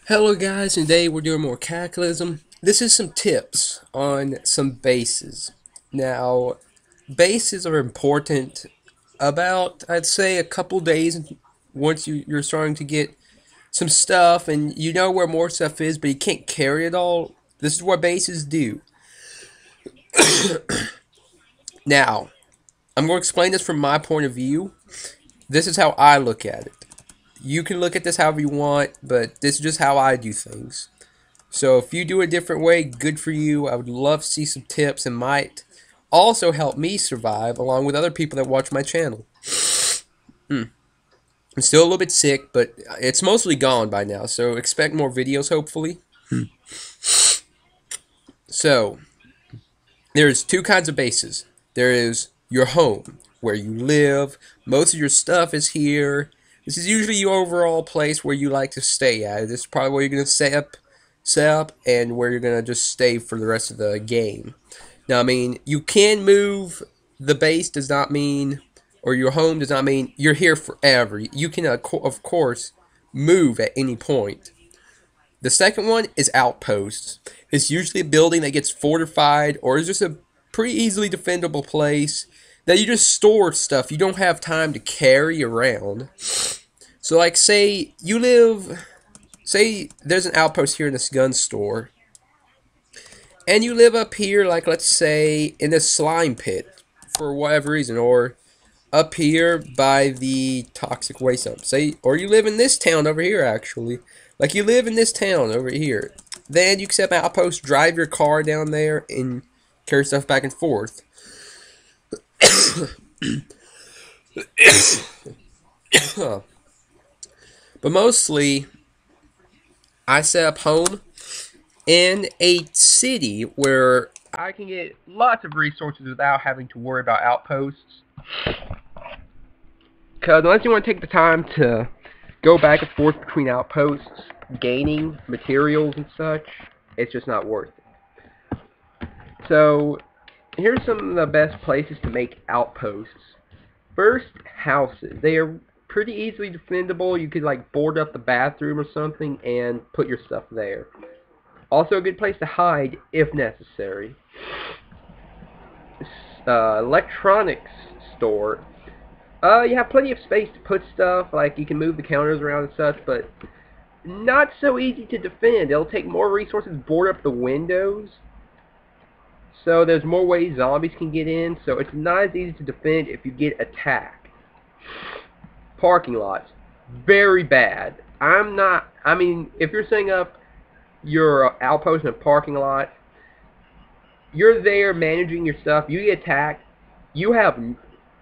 Hello guys, and today we're doing more Cataclysm. This is some tips on some bases. Now, bases are important about, I'd say, a couple days once you're starting to get some stuff and you know where more stuff is, but you can't carry it all. This is what bases do. Now, I'm going to explain this from my point of view. This is how I look at it. You can look at this however you want, but this is just how I do things. So if you do a different way, good for you. I would love to see some tips and might also help me survive along with other people that watch my channel. I'm still a little bit sick, but it's mostly gone by now, so expect more videos hopefully. So, there's two kinds of bases. There is your home, where you live, most of your stuff is here. This is usually your overall place where you like to stay at. This is probably where you're going to set up and where you're going to just stay for the rest of the game. Now, I mean, you can move. The base does not mean, or your home does not mean you're here forever. You can, of course, move at any point. The second one is Outposts. It's usually a building that gets fortified or is just a pretty easily defendable place that you just store stuff you don't have time to carry around. So, like, say there's an outpost here in this gun store, and you live up here, like, let's say, in this slime pit for whatever reason, or up here by the toxic waste dump. Say, or you live in this town over here, actually. Like, you live in this town over here. Then you can set up an outpost, drive your car down there, and carry stuff back and forth. But mostly, I set up home in a city where I can get lots of resources without having to worry about outposts. Because unless you want to take the time to go back and forth between outposts, gaining materials and such, it's just not worth it. So, here's some of the best places to make outposts. First, houses. They are pretty easily defendable. You could, like, board up the bathroom or something and put your stuff there. Also a good place to hide if necessary. Electronics store. You have plenty of space to put stuff, like you can move the counters around and such, but not so easy to defend. It'll take more resources to board up the windows. So there's more ways zombies can get in, so it's not as easy to defend if you get attacked. Parking lots. Very bad. I mean, if you're setting up your outpost in a parking lot, you're there managing your stuff, you get attacked, you have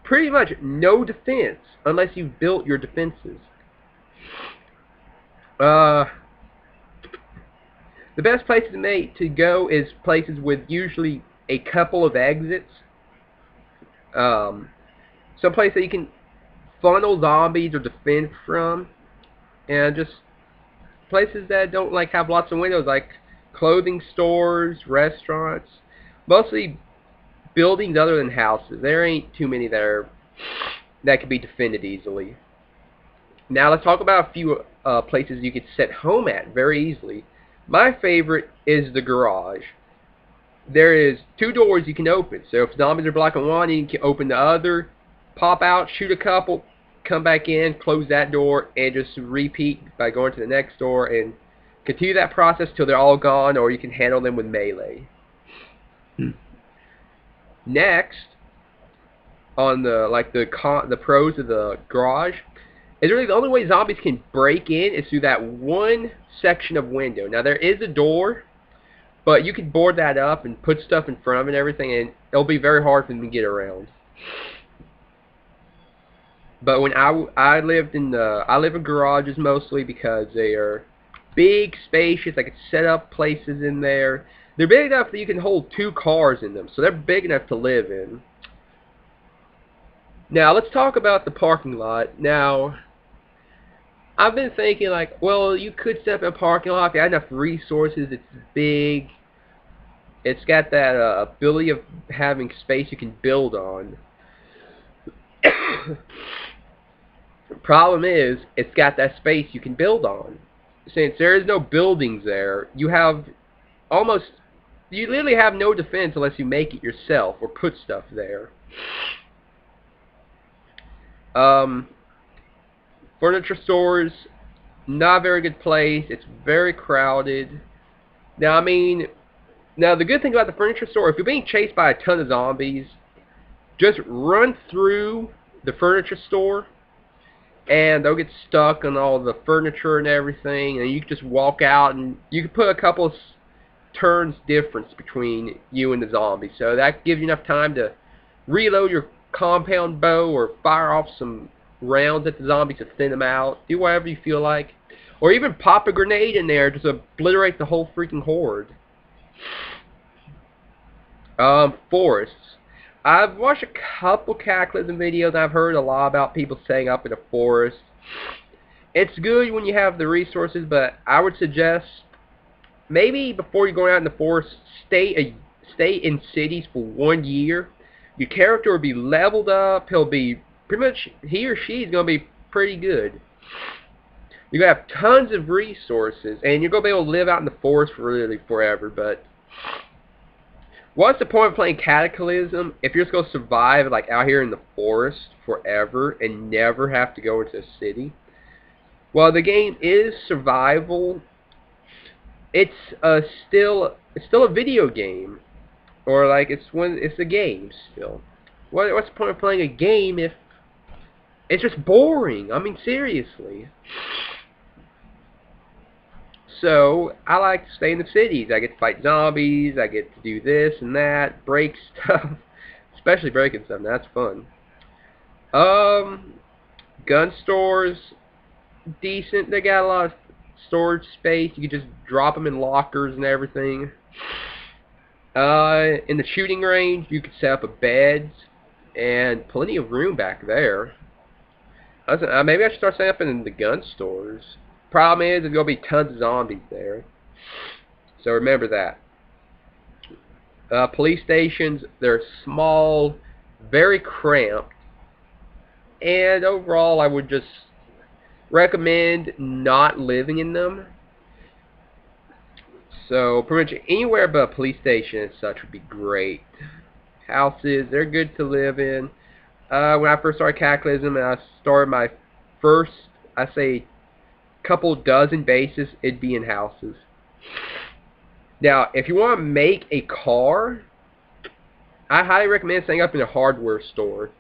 pretty much no defense unless you've built your defenses. The best places to go is places with usually a couple of exits. Some place that you can funnel zombies or defend from, and just places that don't like have lots of windows, like clothing stores, restaurants, mostly buildings other than houses. There ain't too many that can be defended easily. Now let's talk about a few places you could set home at very easily. My favorite is the garage. There is two doors you can open. So if zombies are blocking one, you can open the other, pop out, shoot a couple, come back in, close that door, and just repeat by going to the next door and continue that process till they're all gone, or you can handle them with melee. Next, on the pros of the garage, is really the only way zombies can break in is through that one section of window. Now there is a door, but you can board that up and put stuff in front of it and everything, and it'll be very hard for them to get around. But when I live in garages mostly because they are big, spacious. I could set up places in there. They're big enough that you can hold two cars in them, so they're big enough to live in. Now let's talk about the parking lot. Now, I've been thinking, like, well, you could set up a parking lot if you had enough resources. It's big. It's got that ability of having space you can build on. Problem is, it's got that space you can build on. since there is no buildings there, you literally have no defense unless you make it yourself or put stuff there. Furniture stores, not a very good place. It's very crowded. Now, the good thing about the furniture store, if you're being chased by a ton of zombies, just run through the furniture store, and they'll get stuck on all the furniture and everything, and you can just walk out, and you can put a couple of turns difference between you and the zombie, so that gives you enough time to reload your compound bow or fire off some rounds at the zombies to thin them out. Do whatever you feel like, or even pop a grenade in there, just obliterate the whole freaking horde. Forests. I've watched a couple Cataclysm videos, and I've heard a lot about people staying up in a forest. It's good when you have the resources, but I would suggest maybe before you're going out in the forest, stay in cities for 1 year. Your character will be leveled up. He'll be pretty much, he or she is going to be pretty good. You're going to have tons of resources, and you're going to be able to live out in the forest for really forever. But what's the point of playing Cataclysm if you're just going to survive like out here in the forest forever and never have to go into a city? Well, the game is survival. It's still a video game, or like it's a game still. What's the point of playing a game if it's just boring? I mean, seriously. So I like to stay in the cities. I get to fight zombies. I get to do this and that, break stuff, especially breaking stuff. That's fun. Gun stores, decent. They got a lot of storage space. You can just drop them in lockers and everything. In the shooting range, you can set up a bed and plenty of room back there. Maybe I should start setting up in the gun stores. Problem is, there's going to be tons of zombies there. So remember that. Police stations, they're small, very cramped. And overall, I would just recommend not living in them. So pretty much anywhere but a police station and such would be great. Houses, they're good to live in. When I first started Cataclysm and I started my first, I say, couple dozen bases, it'd be in houses. Now, if you want to make a car, I highly recommend setting up in a hardware store.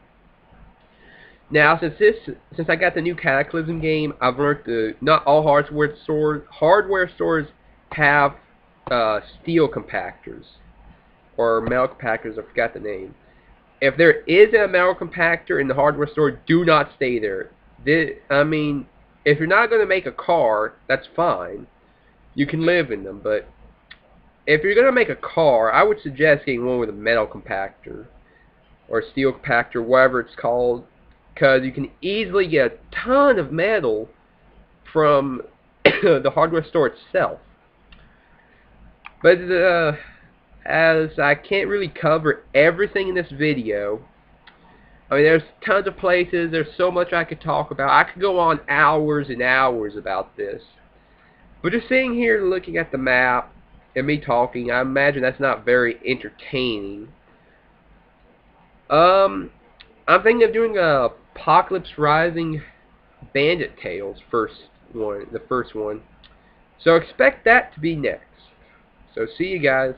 Now, since I got the new Cataclysm game, I've learned that not all hardware stores have steel compactors or metal compactors. I forgot the name. If there is a metal compactor in the hardware store, do not stay there. If you're not going to make a car, that's fine. You can live in them, but if you're going to make a car, I would suggest getting one with a metal compactor or steel compactor, whatever it's called, because you can easily get a ton of metal from the hardware store itself. But as I can't really cover everything in this video, there's tons of places, there's so much I could talk about. I could go on hours and hours about this. But just sitting here looking at the map and me talking, I imagine that's not very entertaining. I'm thinking of doing a Apocalypse Rising Bandit Tales the first one. So expect that to be next. So see you guys.